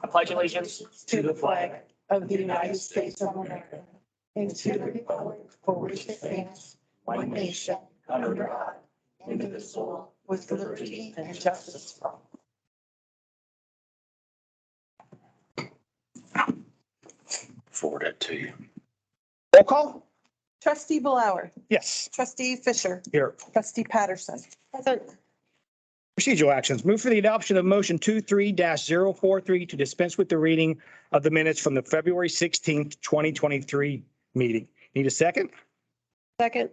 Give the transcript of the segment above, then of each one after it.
I pledge allegiance to the flag of the United States of America and to the republic for which it stands, one nation, under God, indivisible, with liberty and justice for all. Forward it to you. Roll call? Trustee Blower, Yes. trustee Fisher, Here. trustee Patterson. Procedural actions. Move for the adoption of motion 23-043 to dispense with the reading of the minutes from the February 16th, 2023 meeting. Need a second? Second.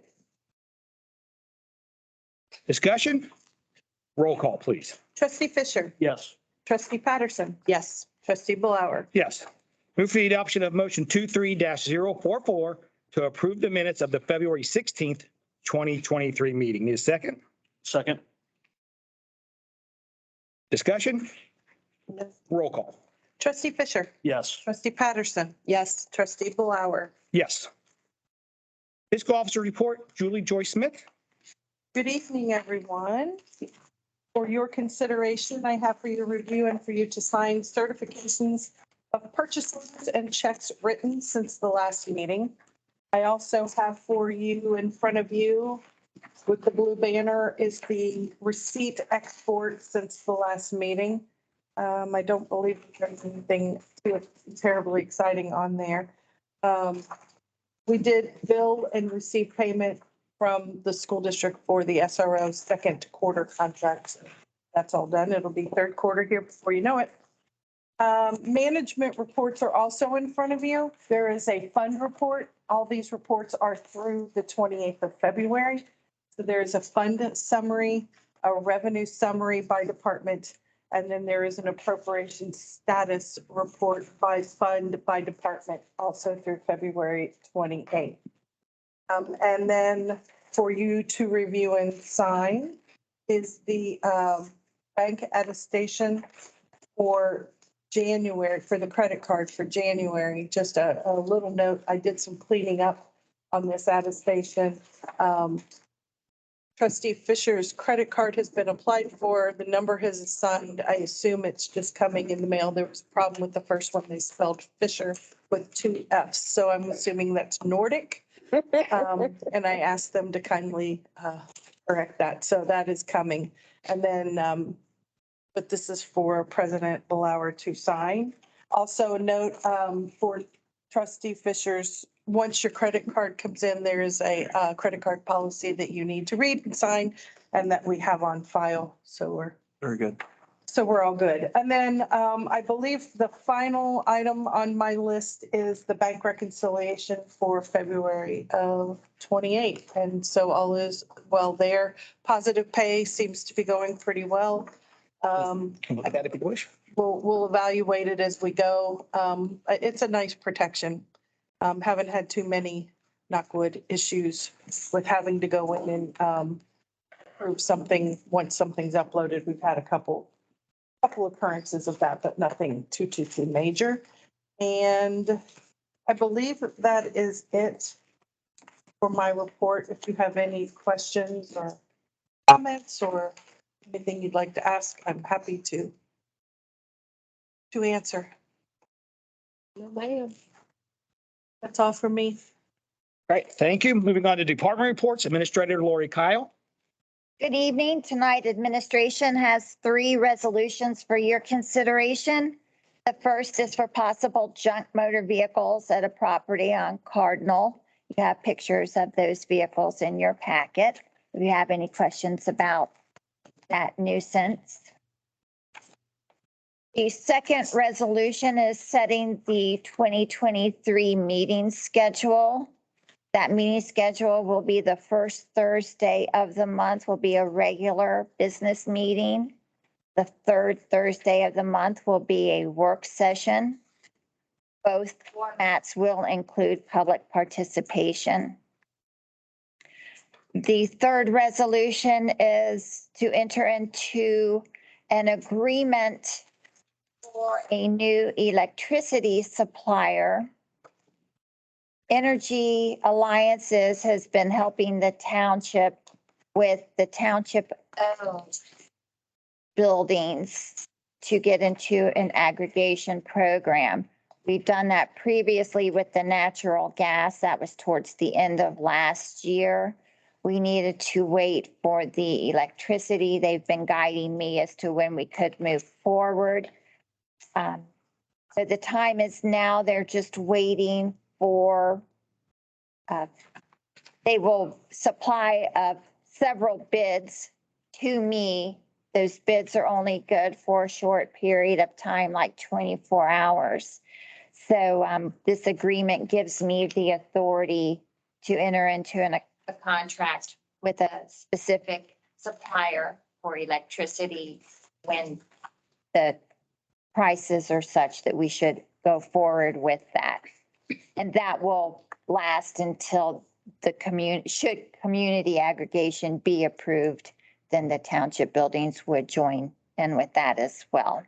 Discussion? Roll call, please. Trustee Fisher, Yes. trustee Patterson. Yes. Trustee Blower. Yes. Move for the adoption of motion 23-044 to approve the minutes of the February 16th, 2023 meeting. Need a second? Second. Discussion? Roll call. Trustee Fisher, Yes. trustee Patterson. Yes. Trustee Blower. Yes. Fiscal Officer Report, Julie Joy Smith. Good evening, everyone. For your consideration, I have for your review and for you to sign certifications of purchases and checks written since the last meeting. I also have for you in front of you with the blue banner is the receipt export since the last meeting. I don't believe there's anything too terribly exciting on there. We did bill and receive payment from the school district for the SRO second quarter contracts. That's all done. It'll be third quarter here before you know it. Management reports are also in front of you. There is a fund report. All these reports are through the 28th of February. So there is a fund summary, a revenue summary by department, and then there is an appropriation status report by fund by department, also through February 28th. And then for you to review and sign is the bank attestation for January, for the credit card for January. Just a little note, I did some cleaning up on this attestation. Trustee Fisher's credit card has been applied for. The number has assigned. I assume it's just coming in the mail. There was a problem with the first one. They spelled Fisher with 2 Fs. So I'm assuming that's Nordic. And I asked them to kindly correct that. So that is coming. And then, but this is for President Blower to sign. Also a note for Trustee Fisher's, once your credit card comes in, there is a credit card policy that you need to read and sign and that we have on file. So we're Very good. So we're all good. And then I believe the final item on my list is the bank reconciliation for February of 28. And so all is well there. Positive pay seems to be going pretty well. Can look at that if you wish. We'll evaluate it as we go. It's a nice protection. Haven't had too many, knock wood, issues with having to go in and prove something once something's uploaded. We've had a couple occurrences of that, but nothing too major. And I believe that is it for my report. If you have any questions or comments or anything you'd like to ask, I'm happy to answer. No, ma'am. That's all for me. All right, thank you. Moving on to department reports, Administrator Lori Kyle. Good evening. Tonight, administration has 3 resolutions for your consideration. The first is for possible junk motor vehicles at a property on Cardinal. You have pictures of those vehicles in your packet. If you have any questions about that nuisance. The second resolution is setting the 2023 meeting schedule. That meeting schedule will be the first Thursday of the month will be a regular business meeting. The third Thursday of the month will be a work session. Both formats will include public participation. The third resolution is to enter into an agreement for a new electricity supplier. Energy Alliances has been helping the township with the township owned buildings to get into an aggregation program. We've done that previously with the natural gas. That was towards the end of last year. We needed to wait for the electricity. They've been guiding me as to when we could move forward. So the time is now. They're just waiting for, they will supply several bids to me. Those bids are only good for a short period of time, like 24 hours. So this agreement gives me the authority to enter into a contract with a specific supplier for electricity when the prices are such that we should go forward with that. And that will last until the should community aggregation be approved, then the township buildings would join in with that as well.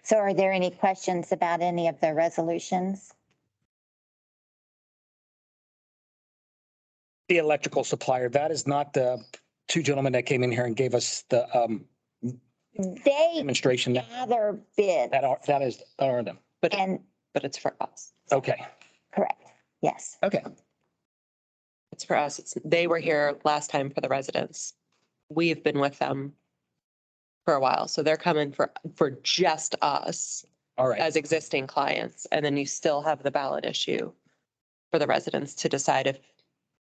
So are there any questions about any of the resolutions? The electrical supplier, that is not the two gentlemen that came in here and gave us the They demonstration. gather bids That are them. and, But it's for us. Okay, correct, yes. okay. It's for us. They were here last time for the residents. We've been with them for a while. So they're coming for just us All right. as existing clients. And then you still have the ballot issue for the residents to decide if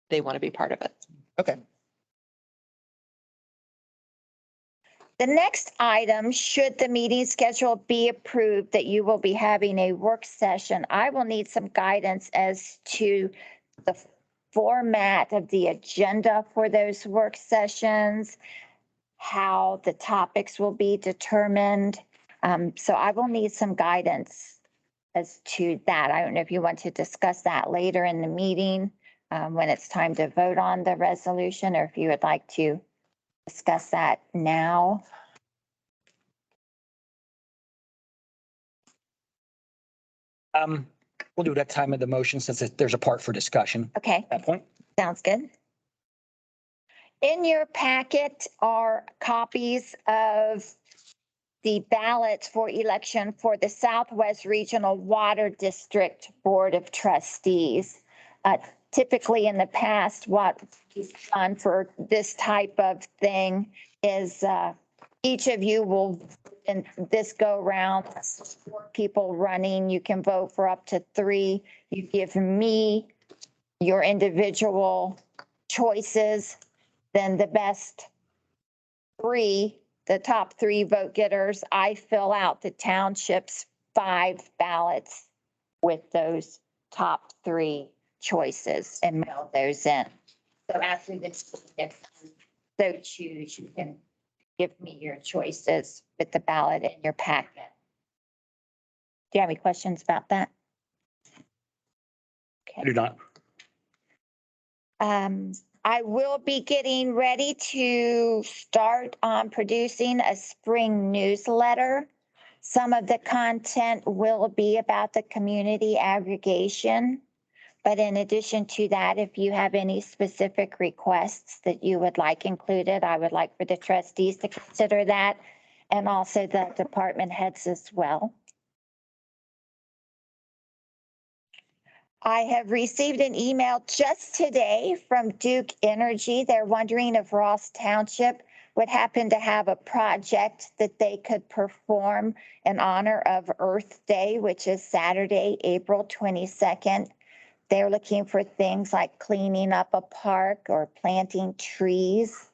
they want to be part of it. Okay. The next item, should the meeting schedule be approved, that you will be having a work session, I will need some guidance as to the format of the agenda for those work sessions, how the topics will be determined. So I will need some guidance as to that. I don't know if you want to discuss that later in the meeting when it's time to vote on the resolution, or if you would like to discuss that now. We'll do that time of the motion since there's a part for discussion Okay, at that point. sounds good. In your packet are copies of the ballots for election for the Southwest Regional Water District Board of Trustees. Typically in the past, what we've done for this type of thing is each of you will, in this go round, 4 people running, you can vote for up to 3. You give me your individual choices, then the best 3, the top 3 vote getters, I fill out the township's 5 ballots with those top 3 choices and mail those in. So after this, if you so choose, you can give me your choices with the ballot in your packet. Do you have any questions about that? I do not. I will be getting ready to start on producing a spring newsletter. Some of the content will be about the community aggregation. But in addition to that, if you have any specific requests that you would like included, I would like for the trustees to consider that, and also the department heads as well. I have received an email just today from Duke Energy. They're wondering if Ross Township would happen to have a project that they could perform in honor of Earth Day, which is Saturday, April 22nd. They're looking for things like cleaning up a park or planting trees.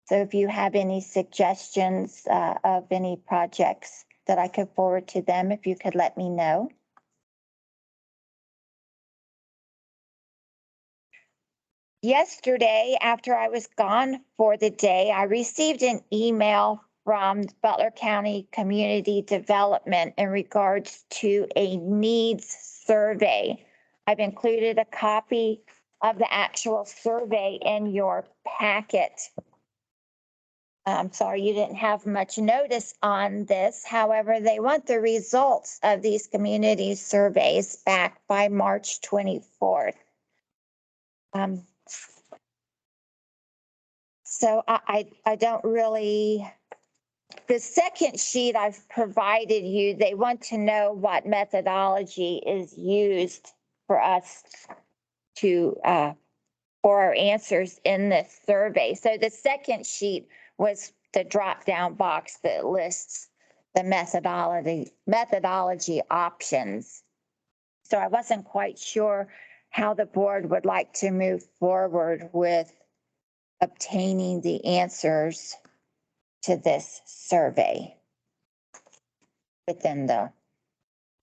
So if you have any suggestions of any projects that I could forward to them, if you could let me know. Yesterday, after I was gone for the day, I received an email from Butler County Community Development in regards to a needs survey. I've included a copy of the actual survey in your packet. I'm sorry you didn't have much notice on this. However, they want the results of these community surveys back by March 24th. So I don't really the second sheet I've provided you, they want to know what methodology is used for us to, for our answers in this survey. So the second sheet was the drop-down box that lists the methodology options. So I wasn't quite sure how the board would like to move forward with obtaining the answers to this survey within the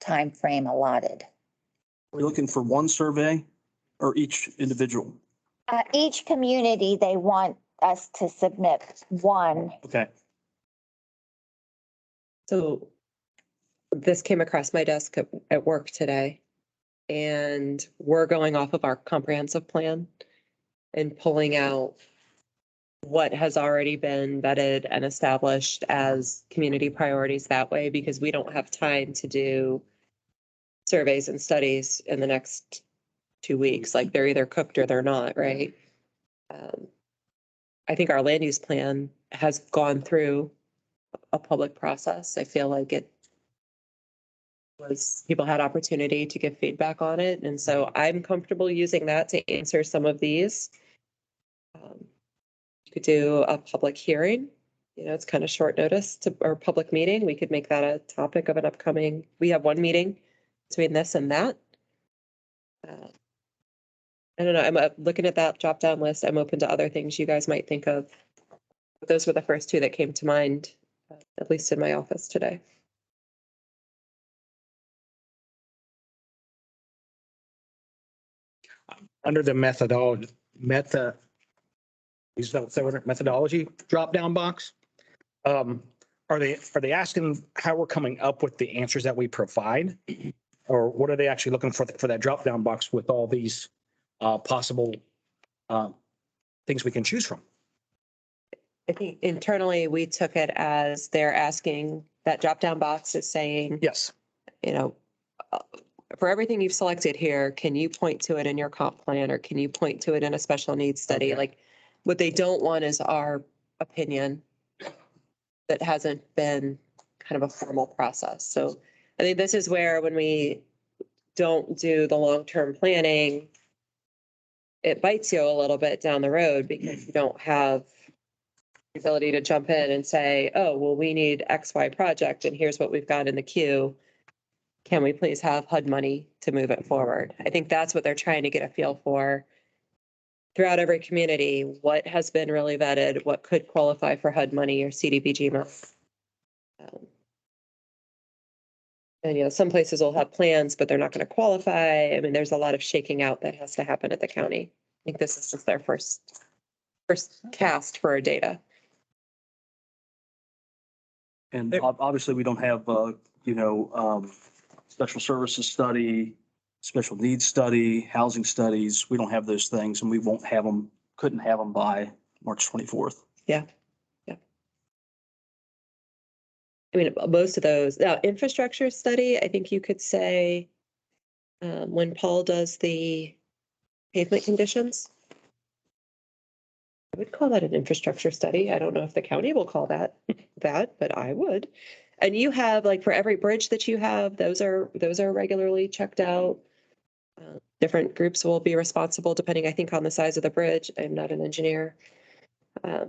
time frame allotted. We're looking for one survey or each individual? Each community, they want us to submit one. Okay. So this came across my desk at work today. And we're going off of our comprehensive plan and pulling out what has already been vetted and established as community priorities that way, because we don't have time to do surveys and studies in the next 2 weeks. Like they're either cooked or they're not, right? I think our land use plan has gone through a public process. I feel like it was, people had opportunity to give feedback on it. And so I'm comfortable using that to answer some of these. You could do a public hearing. You know, it's kind of short notice to, or public meeting. We could make that a topic of an upcoming, we have one meeting between this and that. I don't know, I'm looking at that drop down list. I'm open to other things you guys might think of. But those were the first two that came to mind, at least in my office today. Under the methodology drop-down box. Are they asking how we're coming up with the answers that we provide? Or what are they actually looking for that drop-down box with all these possible things we can choose from? I think internally, we took it as they're asking, that drop down box is saying, Yes. you know, for everything you've selected here, can you point to it in your comp plan, or can you point to it in a special needs study? Okay. Like, what they don't want is our opinion that hasn't been kind of a formal process. So I think this is where, when we don't do the long-term planning, it bites you a little bit down the road, because you don't have the ability to jump in and say, oh, well, we need XY project and here's what we've got in the queue. Can we please have HUD money to move it forward? I think that's what they're trying to get a feel for throughout every community. What has been really vetted? What could qualify for HUD money or CDBG money? And, you know, some places will have plans, but they're not going to qualify. I mean, there's a lot of shaking out that has to happen at the county. I think this is just their first cast for our data. And obviously, we don't have, special services study, special needs study, housing studies. We don't have those things, and we won't have them, couldn't have them by March 24th. Yeah. Yeah. I mean, most of those, now infrastructure study, I think you could say, when Paul does the pavement conditions, I would call that an infrastructure study. I don't know if the county will call that, but I would. And you have, like, for every bridge that you have, those are regularly checked out. Different groups will be responsible depending, I think, on the size of the bridge. I'm not an engineer.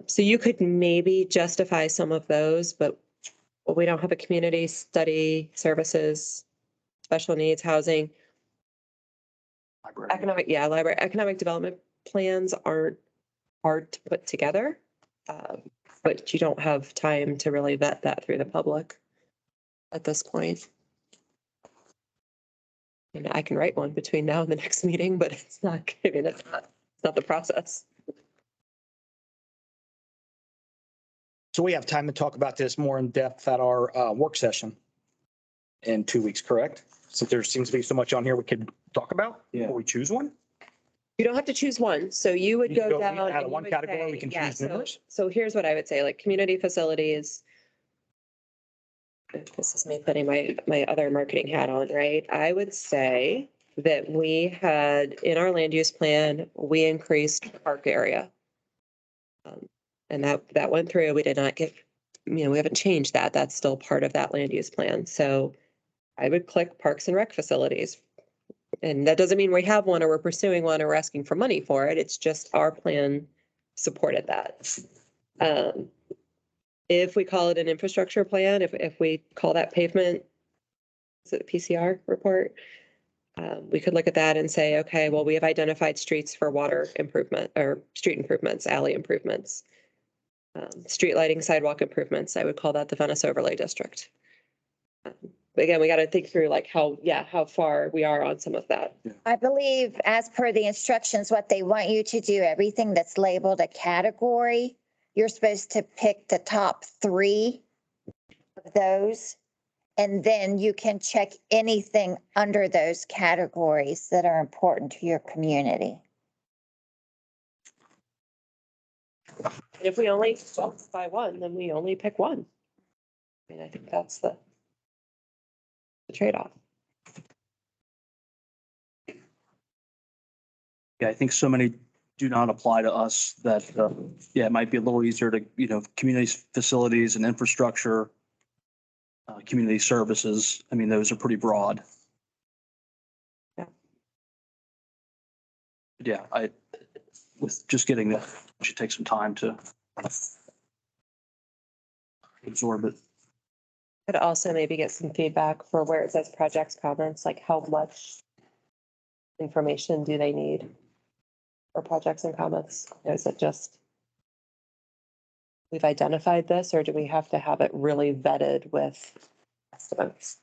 So you could maybe justify some of those, but we don't have a community study services, special needs, housing. Library. Library, economic development plans aren't hard to put together, but you don't have time to really vet that through the public at this point. And I can write one between now and the next meeting, but it's not the process. So we have time to talk about this more in depth at our work session in 2 weeks, correct? Since there seems to be so much on here we could talk about. Yeah. Before we choose one. You don't have to choose one. So you would You could go go down. out of and you one would category, say- we can yeah, choose numbers. So here's what I would say, like community facilities. This is me putting my other marketing hat on, right? I would say that we had, in our land use plan, we increased the park area. And that went through. We did not get we haven't changed that. That's still part of that land use plan. So I would click Parks and Rec facilities. And that doesn't mean we have one or we're pursuing one or we're asking for money for it. It's just our plan supported that. If we call it an infrastructure plan, if we call that pavement, is it the PCR report? We could look at that and say, okay, well, we have identified streets for water improvement or street improvements, alley improvements, street lighting, sidewalk improvements. I would call that the Venice overlay district. But again, we got to think through like how far we are on some of that. I believe as per the instructions, what they want you to do, everything that's labeled a category, you're supposed to pick the top 3 of those. And then you can check anything under those categories that are important to your community. If we only by one, then we only pick one. I mean, I think that's the trade-off. Yeah, I think so many do not apply to us that, yeah, it might be a little easier to, community facilities and infrastructure, community services. I mean, those are pretty broad. Yeah. But yeah, with just getting that, it should take some time to absorb it. Could also maybe get some feedback for where it says projects comments, like how much information do they need for projects and comments? Is it just we've identified this, or do we have to have it really vetted with estimates?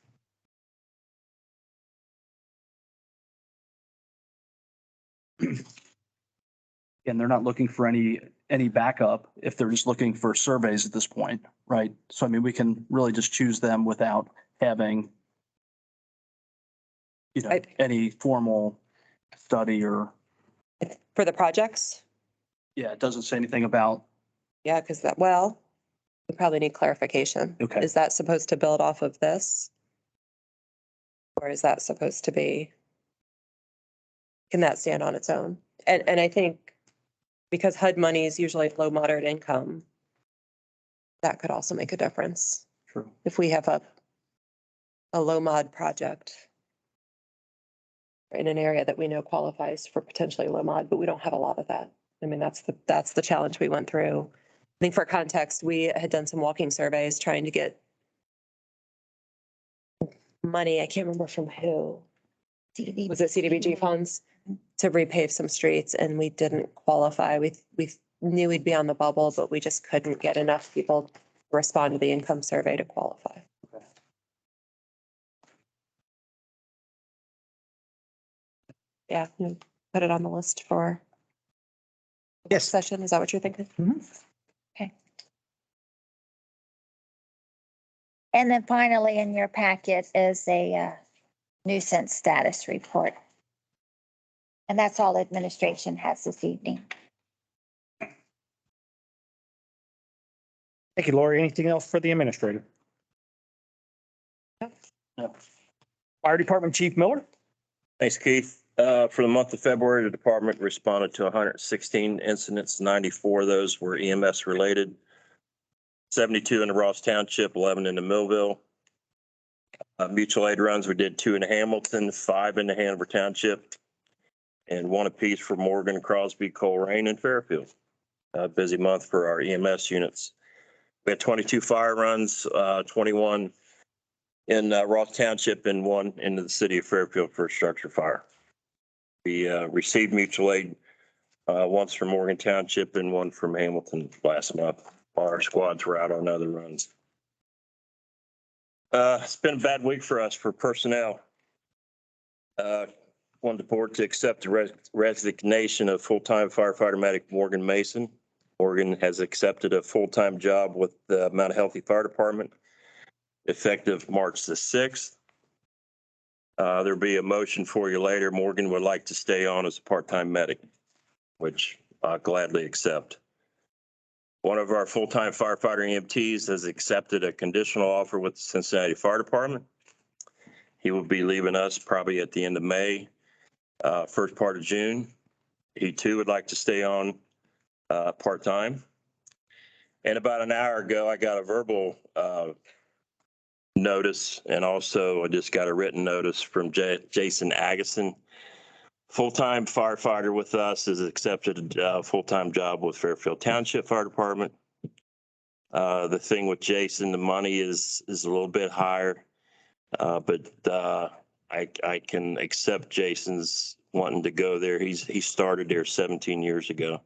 And they're not looking for any backup if they're just looking for surveys at this point, right? So I mean, we can really just choose them without having, any formal study or, For the projects? yeah, it doesn't say anything about, Yeah, because we probably need clarification. Okay. Is that supposed to build off of this? Or is that supposed to be, can that stand on its own? And I think because HUD money is usually low, moderate income, that could also make a difference. True. If we have a low mod project in an area that we know qualifies for potentially low mod, but we don't have a lot of that. I mean, that's the challenge we went through. I think for context, we had done some walking surveys trying to get money. I can't remember from who. Was it CDBG funds to repave some streets, and we didn't qualify. We knew we'd be on the bubble, but we just couldn't get enough people to respond to the income survey to qualify. Yeah, put it on the list for Yes. session. Is that what you're thinking? Okay. And then finally in your packet is a nuisance status report. And that's all administration has this evening. Thank you, Lori. Anything else for the administrator? No. Fire Department Chief Miller? Thanks, Keith. For the month of February, the department responded to 116 incidents. 94 of those were EMS related. 72 in the Ross Township, 11 in the Millville. Mutual aid runs, we did 2 in Hamilton, 5 in the Hanover Township, and 1 apiece for Morgan, Crosby, Coleraine, and Fairfield. A busy month for our EMS units. We had 22 fire runs, 21 in Ross Township and 1 into the city of Fairfield for a structure fire. We received mutual aid once from Morgan Township and 1 from Hamilton last month, while our squads were out on other runs. It's been a bad week for us for personnel. Want the board to accept the resignation of full-time firefighter medic Morgan Mason. Morgan has accepted a full-time job with the Mount Healthy Fire Department effective March the 6th. There'll be a motion for you later. Morgan would like to stay on as a part-time medic, which I'll gladly accept. One of our full-time firefighter EMTs has accepted a conditional offer with the Cincinnati Fire Department. He will be leaving us probably at the end of May, first part of June. He too would like to stay on part-time. And about an hour ago, I got a verbal notice, and also I just got a written notice from Jason Agason. Full-time firefighter with us, has accepted a full-time job with Fairfield Township Fire Department. The thing with Jason, the money is a little bit higher, but I can accept Jason's wanting to go there. He started there 17 years ago.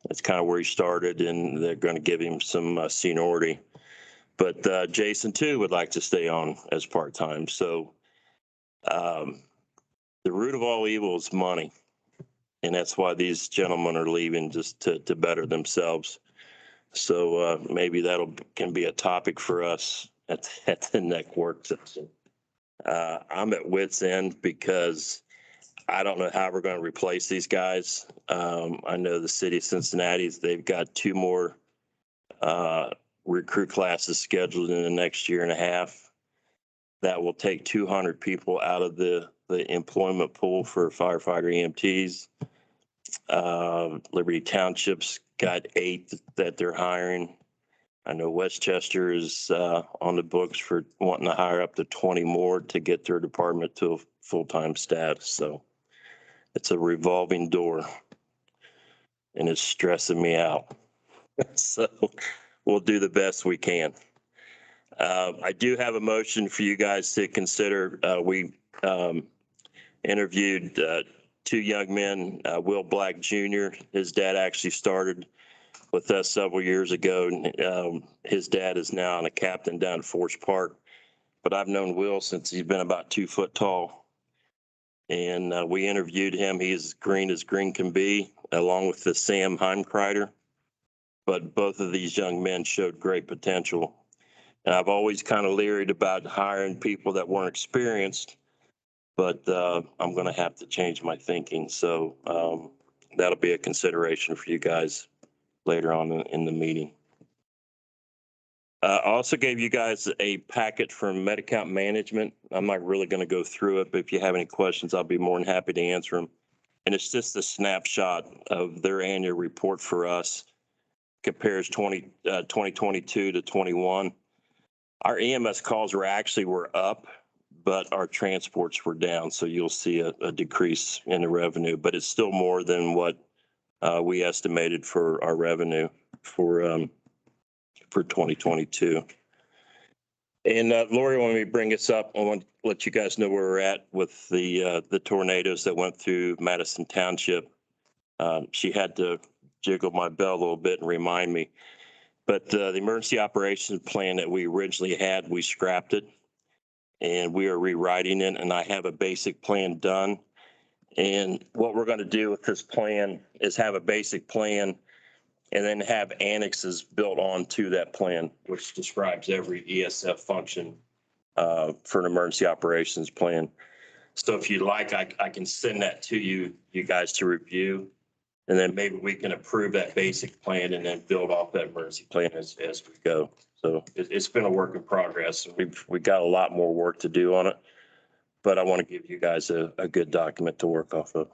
That's kind of where he started, and they're going to give him some seniority. But Jason too would like to stay on as part-time. So the root of all evil is money. And that's why these gentlemen are leaving, just to better themselves. So maybe can be a topic for us at the next work session. I'm at wit's end because I don't know how we're going to replace these guys. I know the city of Cincinnati, they've got 2 more recruit classes scheduled in the next year and a half. That will take 200 people out of the employment pool for firefighter EMTs. Liberty Township's got 8 that they're hiring. I know Westchester is on the books for wanting to hire up to 20 more to get their department to a full-time status. So it's a revolving door, and it's stressing me out. So we'll do the best we can. I do have a motion for you guys to consider. We interviewed 2 young men, Will Black Jr. His dad actually started with us several years ago. His dad is now a captain down at Forest Park, but I've known Will since he's been about 2 foot tall. And we interviewed him. He's as green can be, along with the Sam Heimkreider. But both of these young men showed great potential. And I've always kind of leered about hiring people that weren't experienced, but I'm going to have to change my thinking. So that'll be a consideration for you guys later on in the meeting. I also gave you guys a packet from Medi-Account Management. I'm not really going to go through it, but if you have any questions, I'll be more than happy to answer them. And it's just a snapshot of their annual report for us. Compares 2022 to 21. Our EMS calls were up, but our transports were down. So you'll see a decrease in the revenue, but it's still more than what we estimated for our revenue for 2022. And Lori, when we bring this up, I want to let you guys know where we're at with the tornadoes that went through Madison Township. She had to jiggle my bell a little bit and remind me. But the emergency operations plan that we originally had, we scrapped it. And we are rewriting it, and I have a basic plan done. And what we're going to do with this plan is have a basic plan and then have annexes built onto that plan, which describes every ESF function for an emergency operations plan. So if you'd like, I can send that to you guys to review. And then maybe we can approve that basic plan and then build off that emergency plan as we go. So it's been a work in progress. We've got a lot more work to do on it, but I want to give you guys a good document to work off of.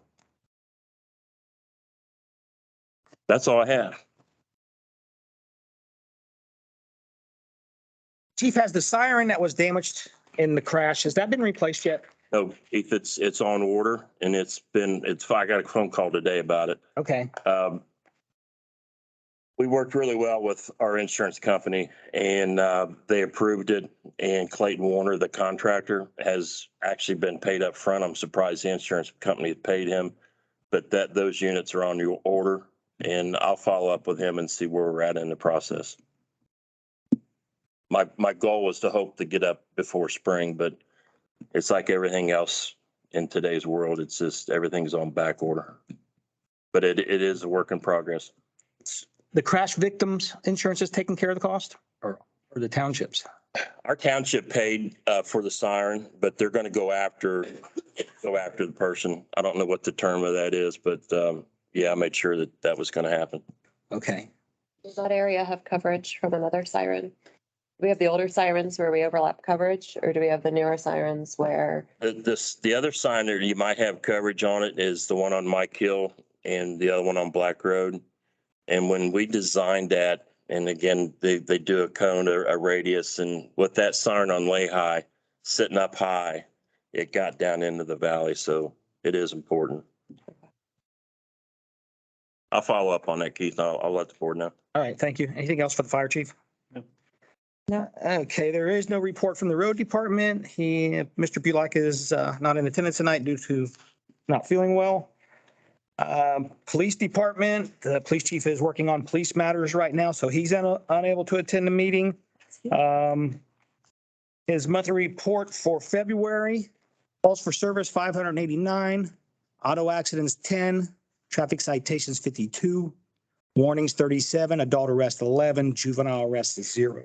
That's all I have. Chief, has the siren that was damaged in the crash, has that been replaced yet? No, if it's on order, and I got a phone call today about it. Okay. We worked really well with our insurance company, and they approved it. And Clayton Warner, the contractor, has actually been paid up front. I'm surprised the insurance company paid him, but those units are on your order, and I'll follow up with him and see where we're at in the process. My goal was to hope to get up before spring, but it's like everything else in today's world. It's just everything's on back order, but it is a work in progress. The crash victims insurance is taking care of the cost, or the townships? Our township paid for the siren, but they're going to go after the person. I don't know what the term of that is, but yeah, I made sure that was going to happen. Okay. Does that area have coverage from another siren? Do we have the older sirens where we overlap coverage, or do we have the newer sirens where? The other sign that you might have coverage on it is the one on Mike Hill and the other one on Black Road. And when we designed that, And again, they do a cone, a radius, and with that siren on Lehigh sitting up high, it got down into the valley, so it is important. I'll follow up on that, Keith. I'll let the board know. All right, thank you. Anything else for the fire chief? No. Okay, there is no report from the road department. Mr. Bullock is not in attendance tonight due to not feeling well. Police department, the police chief is working on police matters right now, so he's unable to attend the meeting. His monthly report for February, calls for service 589, auto accidents 10, traffic citations 52, warnings 37, adult arrest 11, juvenile arrest 0.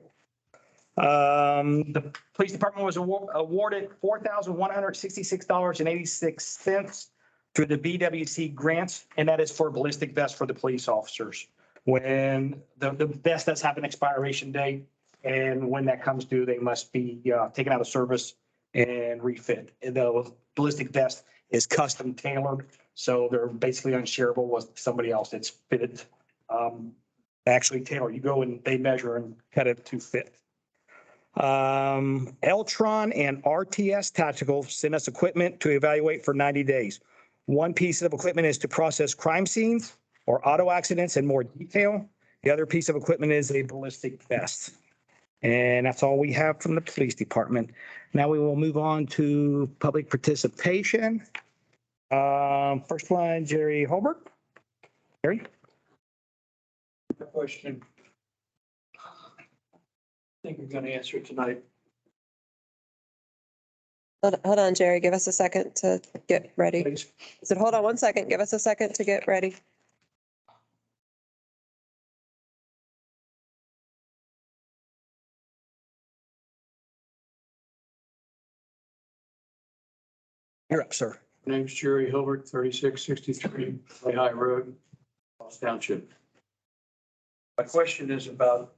The police department was awarded $4,166.86 through the BWC grants, and that is for ballistic vests for the police officers. When the vest does have an expiration date, and when that comes due, they must be taken out of service and refit. And the ballistic vest is custom tailored, so they're basically unshareable with somebody else that's fitted. Actually tailored, you go and they measure and cut it to fit. Eltron and RTS Tactical sent us equipment to evaluate for 90 days. One piece of equipment is to process crime scenes or auto accidents in more detail. The other piece of equipment is a ballistic vest. And that's all we have from the police department. Now we will move on to public participation. First one, Jerry Holbert. Jerry? Question. I think we're going to answer it tonight. Hold on, Jerry, give us a second to get ready. Please. I said, hold on 1 second, give us a second to get ready. You're up, sir. My name's Jerry Hilbert, 3663 Lehigh Road, Ross Township. My question is about,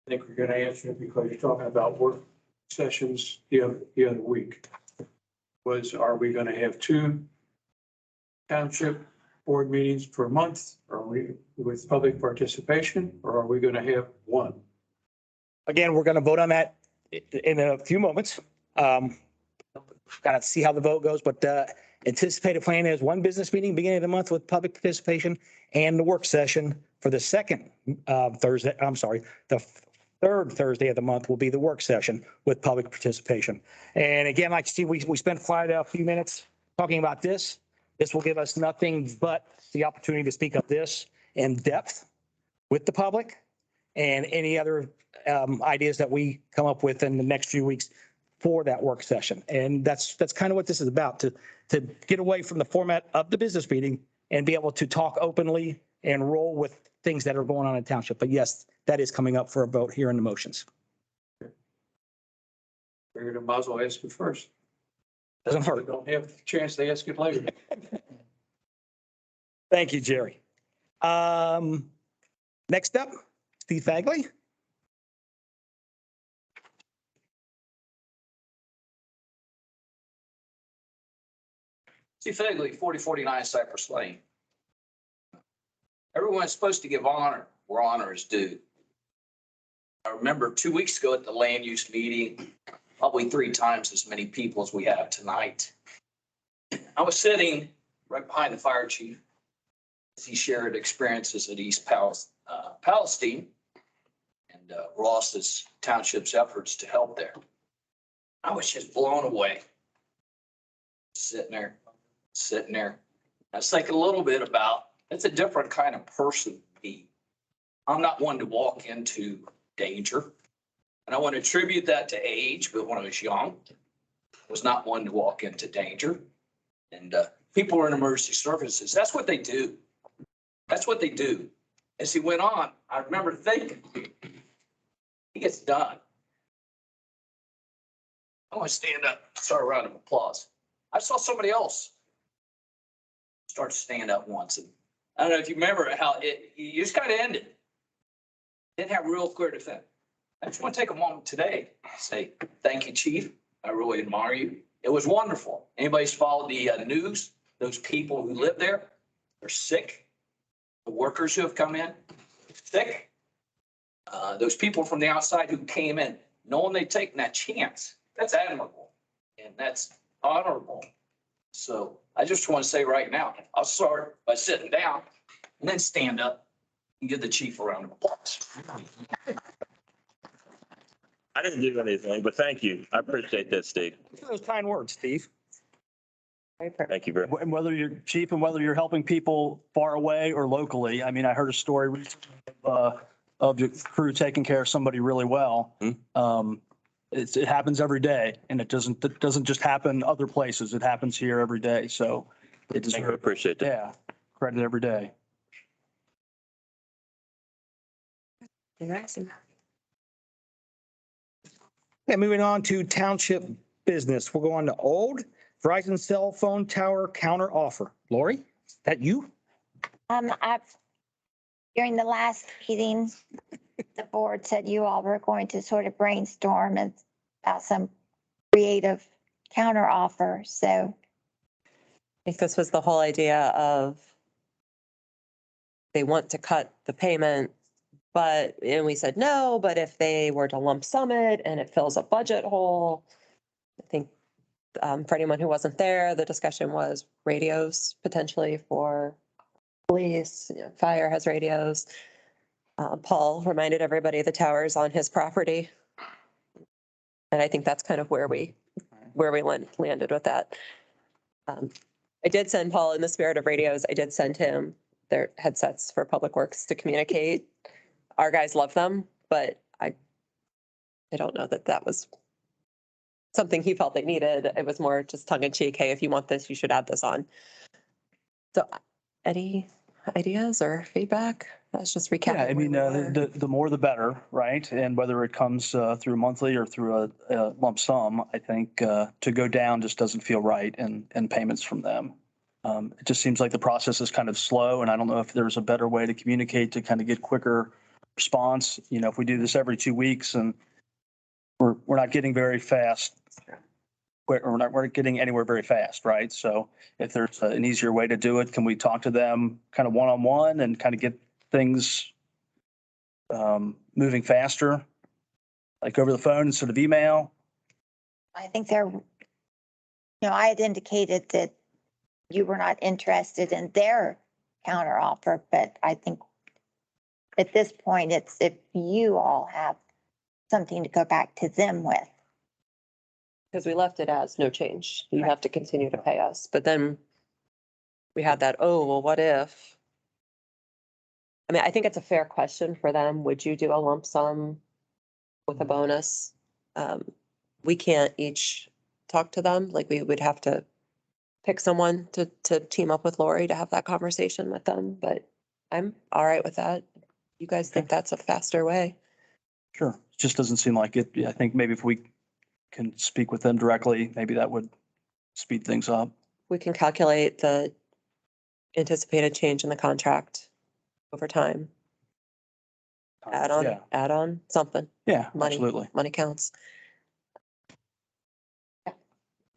I think we're going to answer it because you're talking about work sessions the other week. Are we going to have 2 township board meetings per month? Are we with public participation, or are we going to have 1? Again, we're going to vote on that in a few moments. Got to see how the vote goes, but anticipated plan is 1 business meeting beginning of the month with public participation and the work session for the second Thursday. I'm sorry, the third Thursday of the month will be the work session with public participation. And again, like Steve, we spent quite a few minutes talking about this. This will give us nothing but the opportunity to speak of this in depth with the public and any other ideas that we come up with in the next few weeks for that work session. And that's kind of what this is about, to get away from the format of the business meeting and be able to talk openly and roll with things that are going on in township. But yes, that is coming up for a vote here in the motions. Figured I might as well ask it first. Doesn't We hurt. don't have the chance to ask it later. Thank you, Jerry. Next up, Steve Fagley. Steve Fagley, 4049 Cypress Lane. Everyone's supposed to give honor where honor is due. I remember 2 weeks ago at the land use meeting, probably 3 times as many people as we have tonight. I was sitting right behind the fire chief as he shared experiences at East Palestine and Ross's township's efforts to help there. I was just blown away. Sitting there. I was thinking a little bit about, it's a different kind of person. I'm not one to walk into danger. And I want to attribute that to age, but when I was young, I was not one to walk into danger. And people in emergency services, that's what they do. That's what they do. As he went on, I remember thinking, he gets done. I want to stand up, start a round of applause. I saw somebody else start to stand up once. And I don't know if you remember how you just kind of ended. Didn't have real clear defense. I just want to take a moment today to say thank you, Chief. I really admire you. It was wonderful. Anybody's followed the news, those people who live there, they're sick. The workers who have come in, sick. Those people from the outside who came in, knowing they'd taken that chance, that's admirable and that's honorable. So I just want to say right now, I'll start by sitting down and then stand up and give the chief a round of applause. I didn't do anything, but thank you. I appreciate that, Steve. Those kind words, Steve. Thank you very much. And whether you're chief and whether you're helping people far away or locally, I mean, I heard a story recently of your crew taking care of somebody really well. It happens every day and it doesn't just happen other places. It happens here every day. So it Thank you. I deserves, appreciate that. yeah, credit every day. Yeah, moving on to township business. We'll go on to old Verizon cell phone tower counter offer. Lori, is that you? During the last meeting, the board said you all were going to sort of brainstorm and about some creative counter offer. So I think this was the whole idea of they want to cut the payment, and we said no, but if they were to lump sum it and it fills a budget hole, I think for anyone who wasn't there, the discussion was radios potentially for police, fire has radios. Paul reminded everybody the tower's on his property. And I think that's kind of where we landed with that. I did send Paul, in the spirit of radios, I did send him their headsets for Public Works to communicate. Our guys love them, but I don't know that was something he felt they needed. It was more just tongue in cheek. Hey, if you want this, you should add this on. So any ideas or feedback? That's just recapping. Yeah, I mean, the more the better, right? And whether it comes through monthly or through a lump sum, I think to go down just doesn't feel right and payments from them. It just seems like the process is kind of slow and I don't know if there's a better way to communicate to kind of get quicker response. You know, if we do this every 2 weeks and we're not getting very fast, we're not getting anywhere very fast, right? So if there's an easier way to do it, can we talk to them kind of one-on-one and kind of get things moving faster, like over the phone instead of email? I think I had indicated that you were not interested in their counter offer, but I think at this point, it's if you all have something to go back to them with. Because we left it as no change. You have to continue to pay us. But then we had that, oh, well, what if? I mean, I think it's a fair question for them. Would you do a lump sum with a bonus? We can't each talk to them. Like we would have to pick someone to team up with Lori to have that conversation with them. But I'm all right with that. You guys think that's a faster way? Sure. It just doesn't seem like it. I think maybe if we can speak with them directly, maybe that would speed things up. We can calculate the anticipated change in the contract over time. Add on something. Yeah, Money. absolutely. Money counts.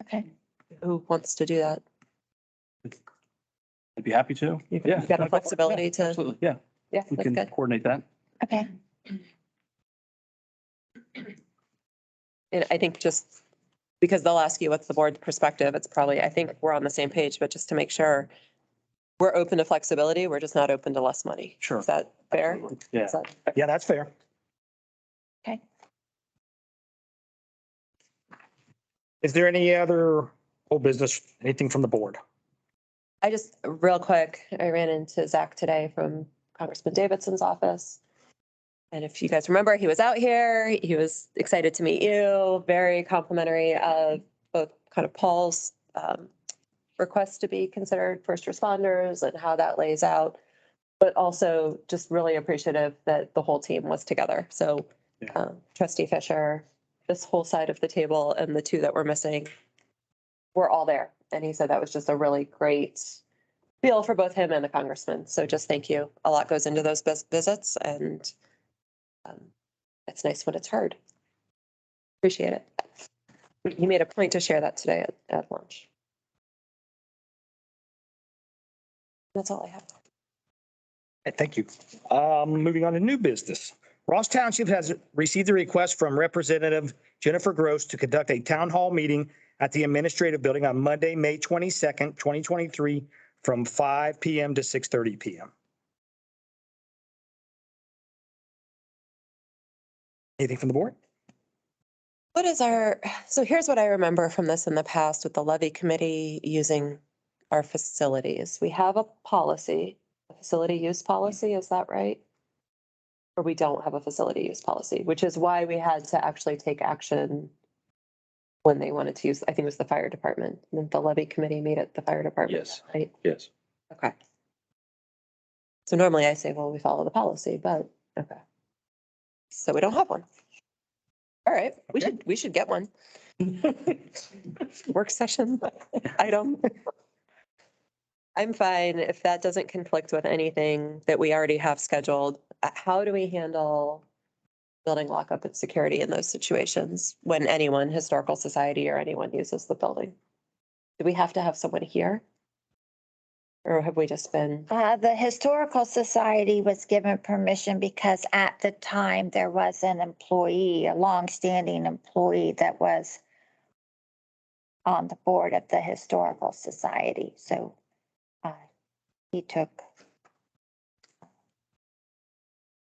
Okay. Who wants to do that? I'd be happy to. You've Yeah. got the flexibility to, Absolutely. Yeah, yeah, we that's can good. coordinate that. Okay. And I think just because they'll ask you what's the board's perspective, it's probably, I think we're on the same page, but just to make sure we're open to flexibility, we're just not open to less money. Sure. Is that fair? Yeah. Is that- Yeah, that's fair. Okay. Is there any other old business, anything from the board? I just, real quick, I ran into Zach today from Congressman Davidson's office. And if you guys remember, he was out here, he was excited to meet you, very complimentary of both kind of Paul's request to be considered first responders and how that lays out, but also just really appreciative that the whole team was together. So Trustee Fisher, this whole side of the table and the two that were missing, we're all there. And he said that was just a really great feel for both him and the congressman. So just thank you. A lot goes into those visits and it's nice when it's heard. Appreciate it. He made a point to share that today at lunch. That's all I have. Thank you. Moving on to new business. Ross Township has received a request from Representative Jennifer Gross to conduct a town hall meeting at the administrative building on Monday, May 22nd, 2023, from 5 PM to 6:30 PM. Anything from the board? What is our, so here's what I remember from this in the past with the levy committee using our facilities. We have a policy, a facility use policy, is that right? Or we don't have a facility use policy, which is why we had to actually take action when they wanted to use, I think it was the fire department. And the levy committee made it the fire department. Yes. Right? Yes. Okay. So normally I say, well, we follow the policy, but, okay. So we don't have one. All right, we should get one. Work session item. I'm fine if that doesn't conflict with anything that we already have scheduled. How do we handle building lockup and security in those situations when anyone, historical society or anyone uses the building? Do we have to have someone here? Or have we just been, The Historical Society was given permission because at the time there was an employee, a longstanding employee that was on the board of the Historical Society. So he took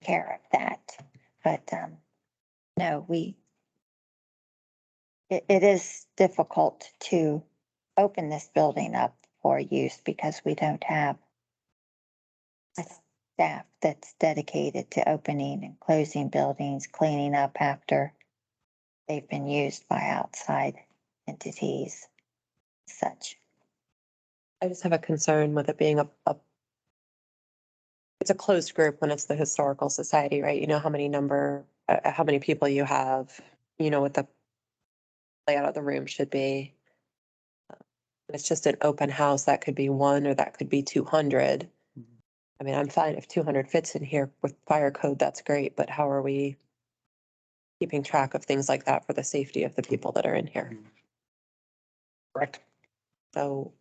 care of that. But no, it is difficult to open this building up for use because we don't have a staff that's dedicated to opening and closing buildings, cleaning up after they've been used by outside entities, such. I just have a concern with it being it's a closed group when it's the historical society, right? You know how many people you have, you know what the layout of the room should be. It's just an open house. That could be 1 or that could be 200. I mean, I'm fine if 200 fits in here with fire code, that's great, but how are we keeping track of things like that for the safety of the people that are in here? Correct. So,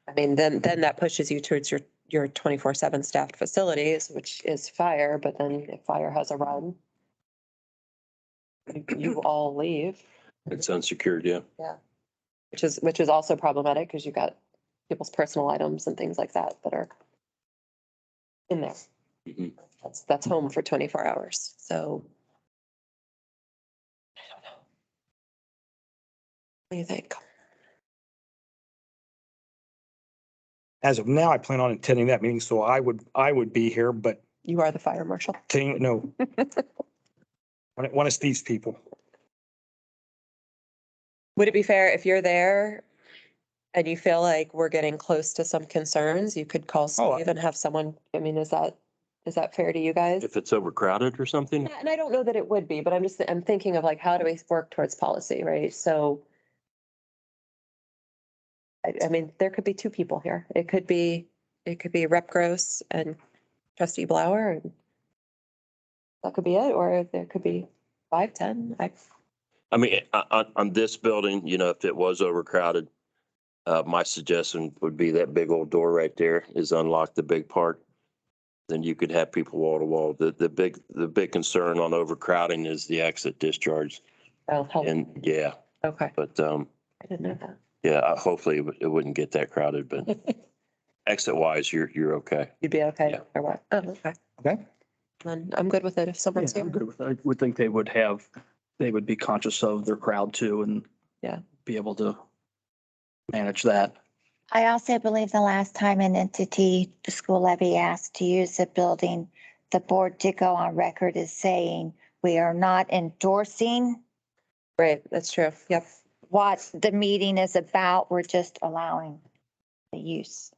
I mean, then that pushes you towards your 24/7 staffed facilities, which is fire, but then if fire has a run, you all leave. It's unsecured, yeah. Yeah. Which is also problematic because you've got people's personal items and things like that that are in there. Mhm. That's home for 24 hours. So I don't know. What do you think? As of now, I plan on attending that meeting, so I would be here, but You are the fire marshal. no. One of Steve's people. Would it be fair if you're there and you feel like we're getting close to some concerns, you could call Oh, Steve and have someone, I mean, is that fair to you guys? If it's overcrowded or something, And I don't know that it would be, but I'm thinking of like, how do we work towards policy, right? So I mean, there could be 2 people here. It could be Rep Gross and Trustee Blower, and that could be it, or there could be 5, 10. I mean, on this building, you know, if it was overcrowded, my suggestion would be that big old door right there is unlock the big part. Then you could have people wall to wall. The big concern on overcrowding is the exit discharge. Oh, help. And yeah, Okay, but I didn't know that. yeah, hopefully it wouldn't get that crowded, but exit wise, you're okay. You'd be okay, Yeah. or what? Oh, okay. Okay. Then I'm good with it if Yeah, someone's I'm here. good with that. I would think they would be conscious of their crowd too and Yeah. be able to manage that. I also believe the last time an entity, the school levy asked to use the building, the board did go on record as saying, we are not endorsing Right, that's true. Yep. what the meeting is about. We're just allowing the use.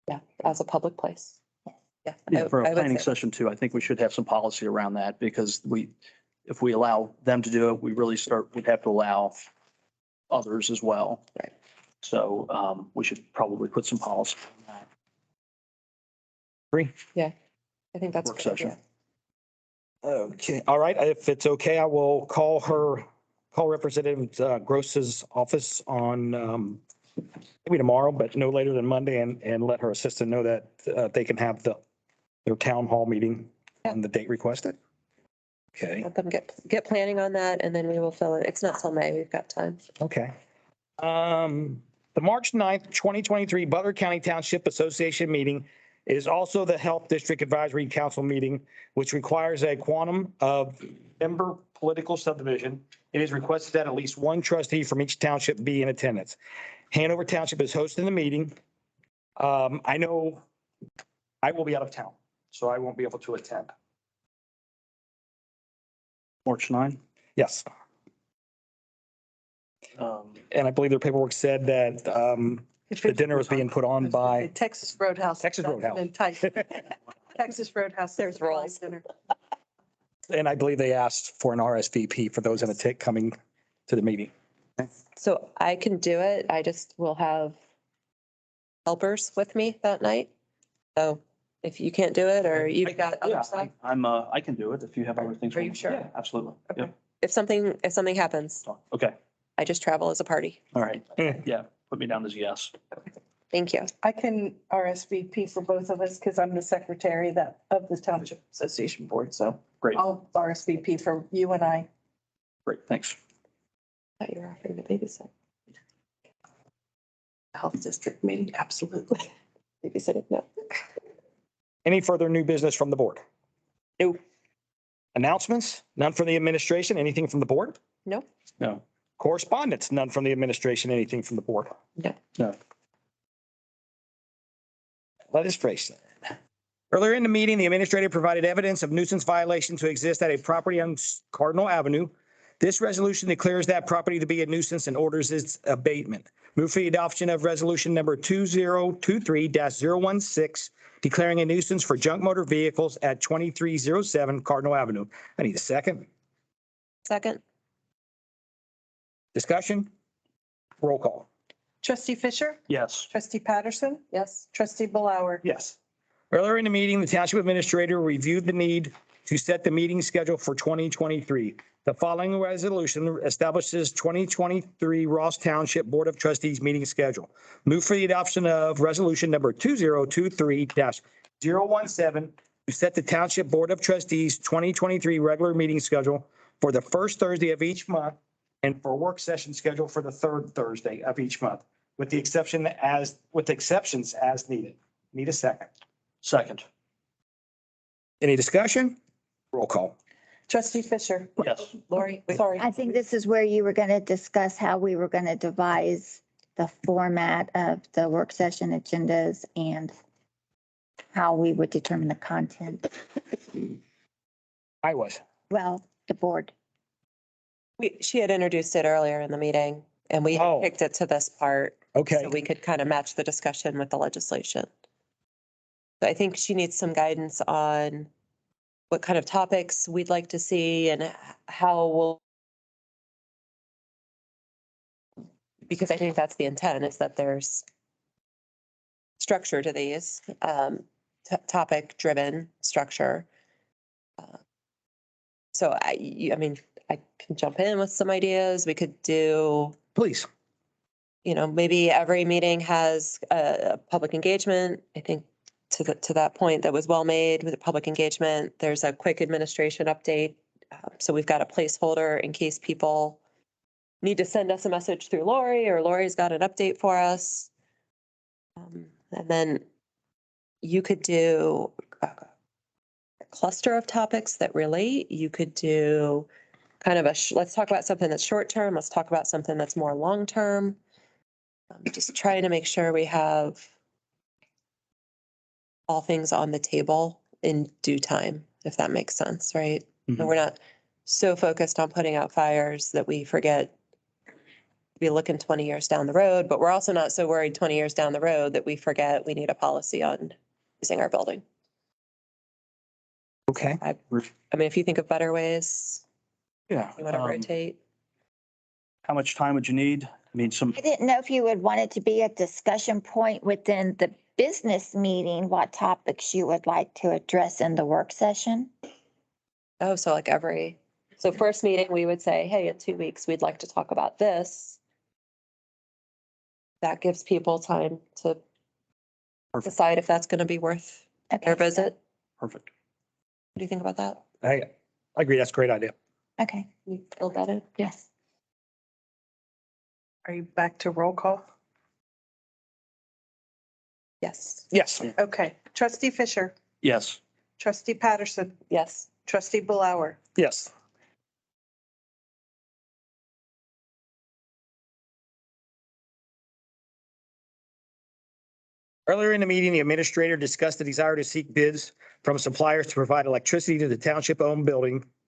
Yeah, as a public place. Yeah. Yeah, for I a would planning say- session too, I think we should have some policy around that because if we allow them to do it, we'd have to allow others as well. Right. So we should probably put some policy on that. Agree. I think that's a Work good session. idea. Okay, all right. If it's okay, I will call Representative Gross's office on maybe tomorrow, but no later than Monday and let her assistant know that they can have the their town hall meeting on the date requested. Okay, Let them get planning on that and then we will fill it. It's not till May. We've got time. okay. The March 9th, 2023 Butler County Township Association meeting is also the Health District Advisory Council meeting, which requires a quantum of member political subdivision. It is requested that at least one trustee from each township be in attendance. Hanover Township is hosting the meeting. I know I will be out of town, so I won't be able to attend. March 9. Yes. And I believe their paperwork said that the dinner was being put on by Texas Roadhouse. Texas Roadhouse. Texas Roadhouse. There's rolls. Dinner. And I believe they asked for an RSVP for those in a tick coming to the meeting. So I can do it. I just will have helpers with me that night. So if you can't do it or you've got Yeah, other stuff, I can do it if you have other things. Are you sure? Yeah, absolutely. Okay. Yep. if something happens, Okay, I just travel as a party. all right. Yeah, put me down as yes. Thank you. I can RSVP for both of us because I'm the secretary of the Township Association Board. So Great, I'll RSVP for you and I. great, thanks. I thought you were offering to babysit. Health District meeting, absolutely. Babysitting, no. Any further new business from the board? No. Announcements? None from the administration? Anything from the board? No. No, Correspondence? None from the administration? Anything from the board? No. no. Let us face it. Earlier in the meeting, the administrator provided evidence of nuisance violation to exist at a property on Cardinal Avenue. This resolution declares that property to be a nuisance and orders its abatement. Move for the adoption of resolution number 2023-016, declaring a nuisance for junk motor vehicles at 2307 Cardinal Avenue. I need a second. Second. Discussion? Roll call. Trustee Fisher, Yes, trustee Patterson, Yes. trustee Blower. Yes. Earlier in the meeting, the township administrator reviewed the need to set the meeting schedule for 2023. The following resolution establishes 2023 Ross Township Board of Trustees meeting schedule. Move for the adoption of resolution number 2023-017 to set the Township Board of Trustees 2023 regular meeting schedule for the first Thursday of each month and for work session schedule for the third Thursday of each month, with exceptions as needed. Need a second. second. Any discussion? Roll call. Trustee Fisher. Yes, Lori, sorry. I think this is where you were going to discuss how we were going to devise the format of the work session agendas and how we would determine the content. I was. Well, the board. She had introduced it earlier in the meeting and we Oh. had picked it to this part. Okay. So we could kind of match the discussion with the legislation. So I think she needs some guidance on what kind of topics we'd like to see and how we'll. Because I think that's the intent, is that there's structure to these, topic-driven structure. So I mean, I can jump in with some ideas. We could do, Please. maybe every meeting has a public engagement. I think to that point that was well made with the public engagement, there's a quick administration update. So we've got a placeholder in case people need to send us a message through Lori or Lori's got an update for us. And then you could do a cluster of topics that relate. You could do kind of let's talk about something that's short term. Let's talk about something that's more long term. Just trying to make sure we have all things on the table in due time, if that makes sense, right? Mhm. And we're not so focused on putting out fires that we forget to be looking 20 years down the road, but we're also not so worried 20 years down the road that we forget we need a policy on using our building. Okay. I mean, if you think of better ways, yeah. you want to rotate. How much time would you need? I mean, I didn't know if you would want it to be a discussion point within the business meeting, what topics you would like to address in the work session. Oh, so like so first meeting, we would say, hey, in 2 weeks, we'd like to talk about this. That gives people time to Perfect. decide if that's going to be worth Okay, their so visit. Perfect. What do you think about that? I agree. That's a great idea. Okay, You feel that in? yes. Are you back to roll call? Yes. Yes. Okay. Trustee Fisher, Yes. trustee Patterson, Yes. trustee Blower, Yes. Earlier in the meeting, the administrator discussed the desire to seek bids from suppliers to provide electricity to the township-owned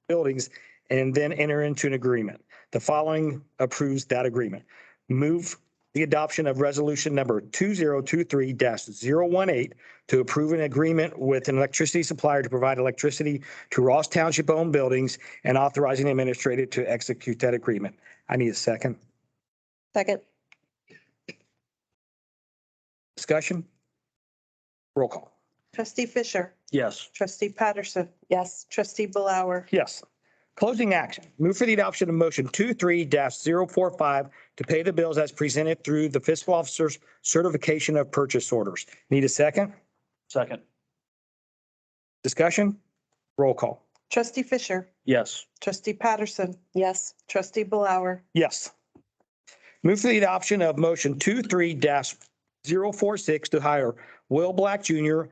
buildings and then enter into an agreement. The following approves that agreement. Move the adoption of resolution number 2023-018 to approve an agreement with an electricity supplier to provide electricity to Ross Township-owned buildings and authorizing the administrator to execute that agreement. I need a second. Second. Discussion? Roll call. trustee Fisher, Yes. trustee Patterson, Yes. trustee Blower, Yes. Closing action. Move for the adoption of motion 23-045 to pay the bills as presented through the fiscal officer's certification of purchase orders. Need a second? Second. Discussion? Roll call. trustee Fisher, Yes. trustee Patterson, Yes. trustee Blower, Yes. Move for the adoption of motion 23-046 to hire Will Black Jr.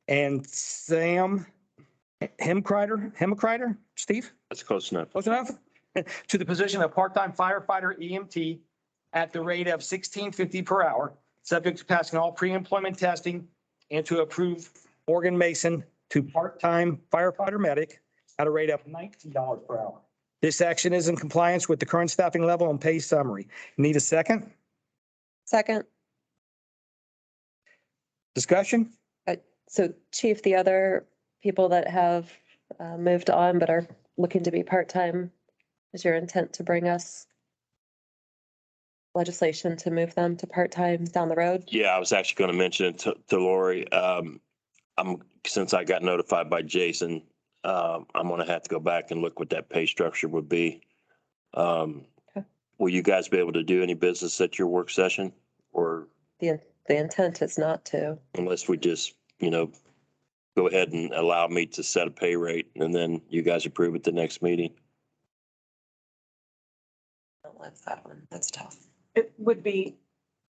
and Sam Hemkreider, Steve? That's close enough. Close enough? To the position of part-time firefighter EMT at the rate of $16.50 per hour, subject to passing all pre-employment testing, and to approve Morgan Mason to part-time firefighter medic at a rate of $19 per hour. This action is in compliance with the current staffing level and pay summary. Need a second? Second. Discussion? So Chief, the other people that have moved on but are looking to be part-time, is your intent to bring us legislation to move them to part-time down the road? Yeah, I was actually going to mention it to Lori. Since I got notified by Jason, I'm going to have to go back and look what that pay structure would be. Will you guys be able to do any business at your work session, or The intent is not to. unless we just, go ahead and allow me to set a pay rate and then you guys approve at the next meeting? Don't like that one. That's tough. it would be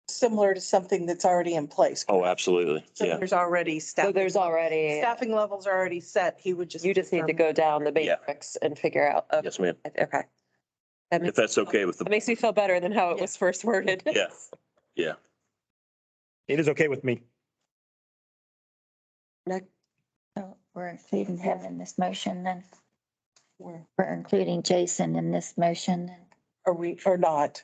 similar to something that's already in place. Oh, absolutely. So Yeah. there's already So staff. there's already, Staffing levels are already set. He would just. you just need to go down the Yeah. basics and figure out. Okay. Yes, ma'am. Okay. That If makes, that's okay with that the, makes me feel better than how it was first worded. yeah, yeah. It is okay with me. Next. So we're including him in this motion then. Where We're including Jason in this motion then. are we, or not?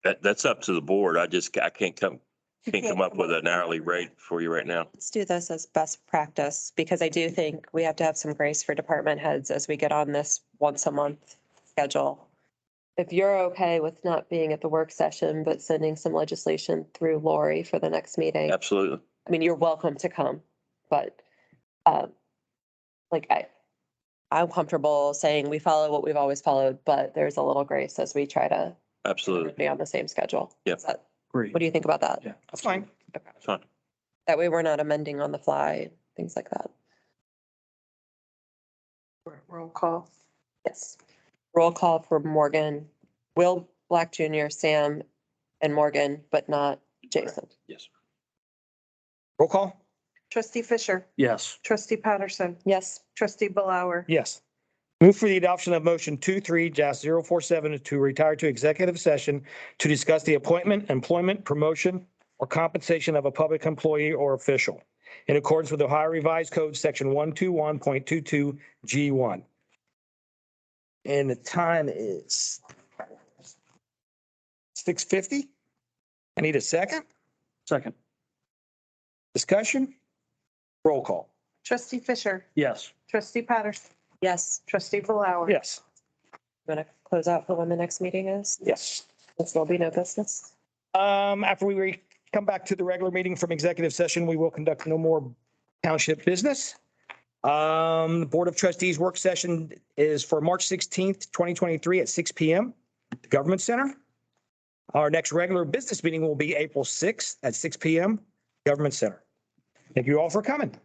That's up to the board. I can't come You up with an hourly rate for you right now. Let's do this as best practice, because I do think we have to have some grace for department heads as we get on this once a month schedule. If you're okay with not being at the work session, but sending some legislation through Lori for the next meeting, Absolutely. I mean, you're welcome to come, but I'm comfortable saying we follow what we've always followed, but there's a little grace as we try to Absolutely. be on the same schedule. Yep. Is that- Great. What do you think about that? Yeah. That's fine. That's fine. That way we're not amending on the fly, things like that. Roll call. Yes. Roll call for Morgan, Will Black Jr., Sam, and Morgan, but not Jason. Yes. Roll call? Trustee Fisher, Yes. trustee Patterson, Yes. trustee Blower, Yes. Move for the adoption of motion 23-047 to retire to executive session to discuss the appointment, employment, promotion, or compensation of a public employee or official in accordance with Ohio Revised Code, section 121.22 G1. And the time is 6:50. I need a second. Second. Discussion? Roll call. trustee Fisher, Yes. trustee Patterson, Yes. trustee Blower. Yes. Want to close out for when the next meeting is? Yes. This will be no business. After we come back to the regular meeting from executive session, we will conduct no more township business. The Board of Trustees work session is for March 16th, 2023 at 6 PM, at the Government Center. Our next regular business meeting will be April 6th at 6 PM, Government Center. Thank you all for coming.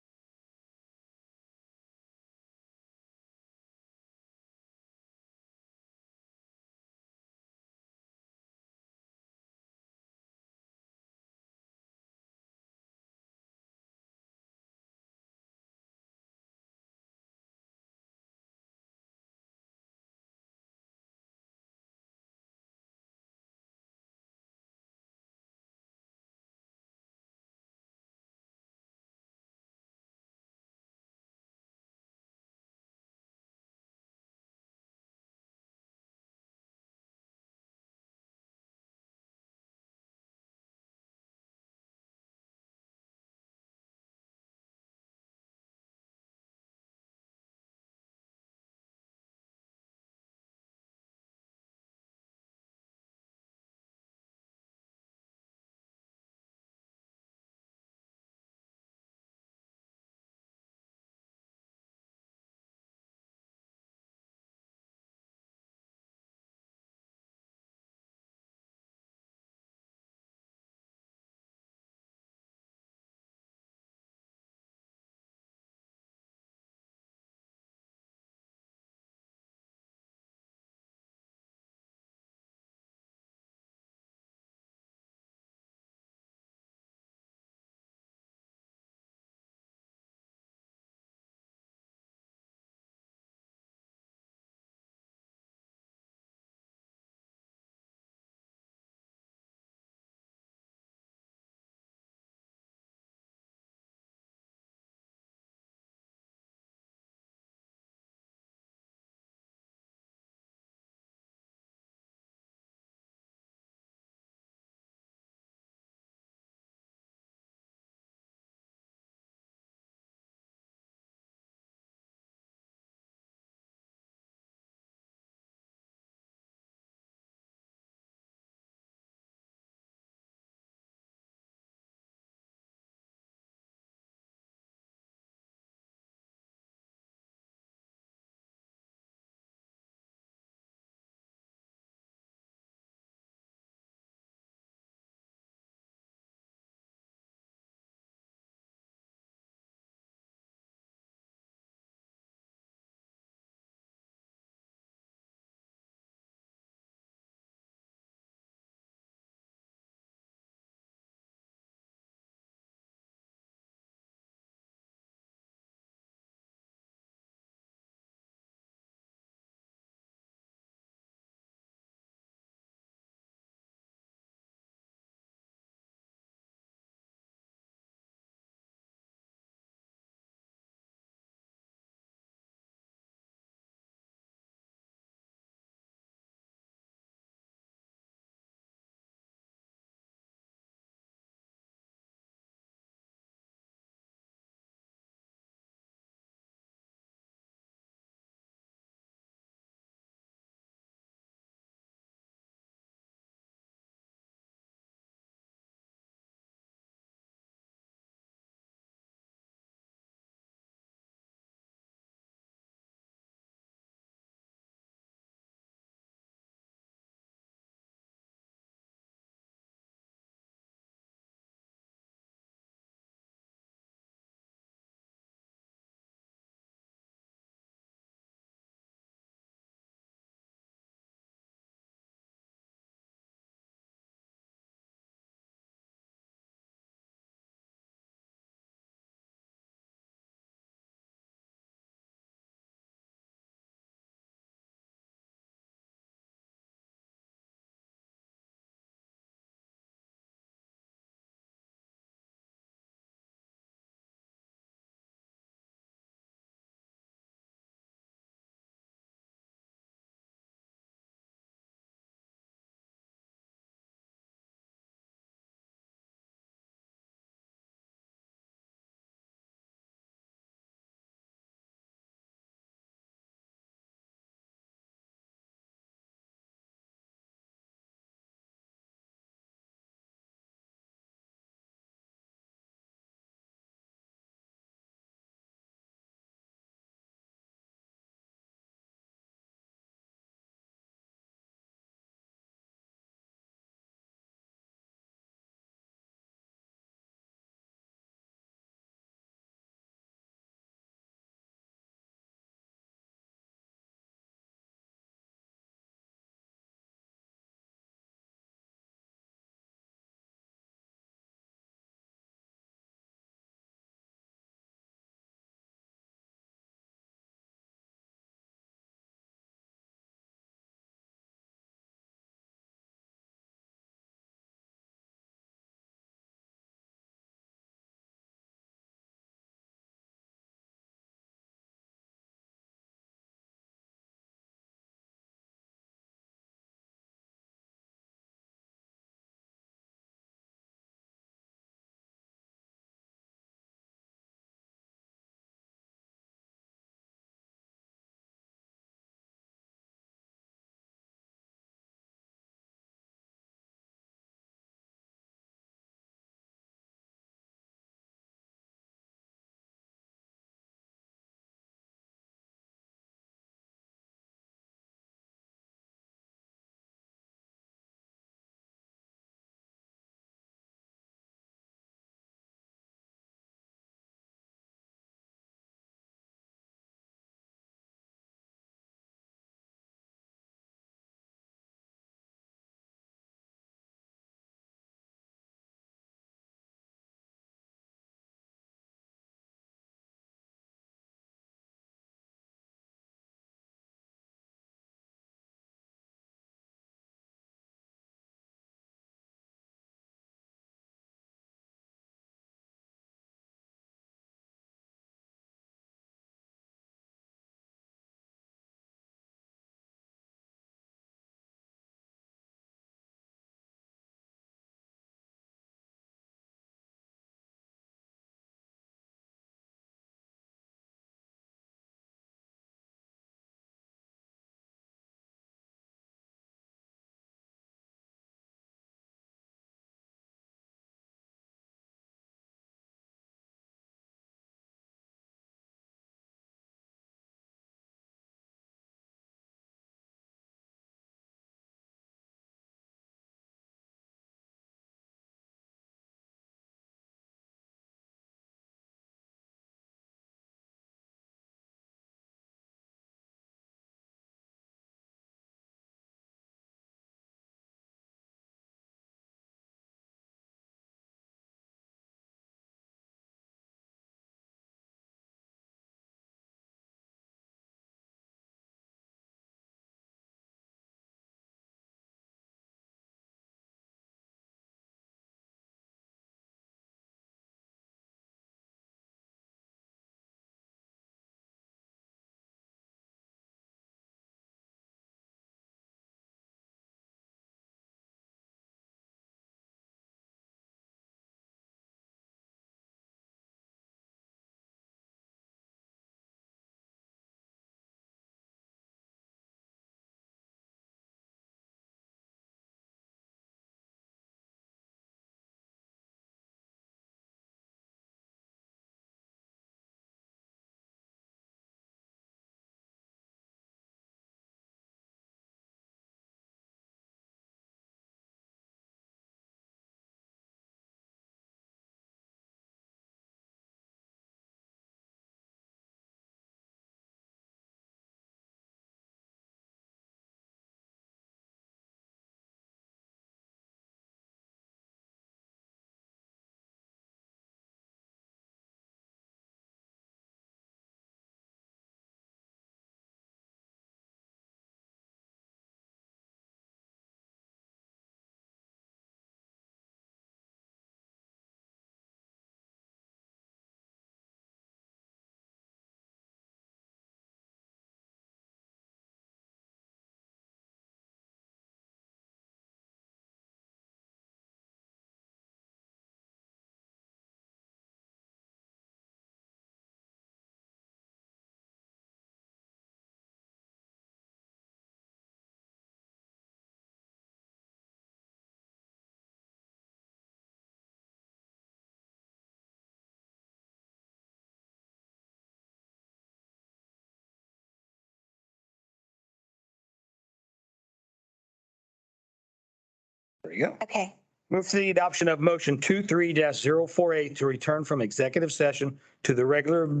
There you go. Okay. Move to the adoption of motion 23-048 to return from executive session to the regular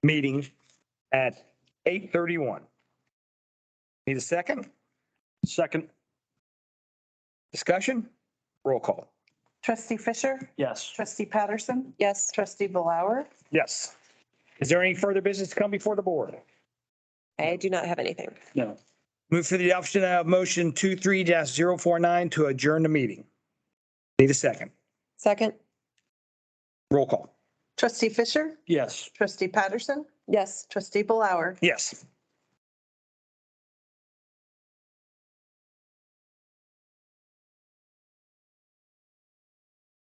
meeting at 8:31. Need a second? Second, Discussion? Roll call. Trustee Fisher, yes. trustee Patterson, Yes. trustee Blower, Yes. Is there any further business to come before the board? I do not have anything. No. Move for the adoption of motion 23-049 to adjourn the meeting. Need a second? Second? Roll call. trustee Fisher, Yes. trustee Patterson, Yes. trustee Blower. Yes.